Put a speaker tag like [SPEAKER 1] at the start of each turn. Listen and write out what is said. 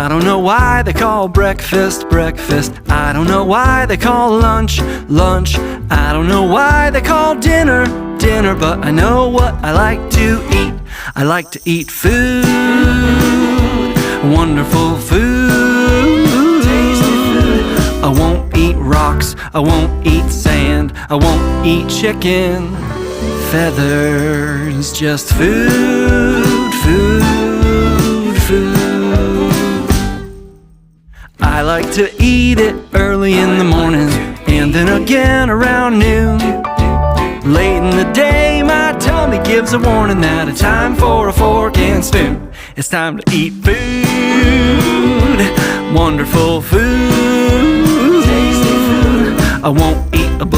[SPEAKER 1] I don't know why they call breakfast breakfast. I don't know why they call lunch lunch. I don't know why they call dinner dinner. But I know what I like to eat. I like to eat food, wonderful food. Tasty food. I won't eat rocks, I won't eat sand, I won't eat chicken feathers. Just food, food, food. I like to eat it early in the morning, and then again around noon. Late in the day, my tummy gives a warning that it's time for a fork and spoon. It's time to eat food, wonderful food. Tasty food. I won't eat a book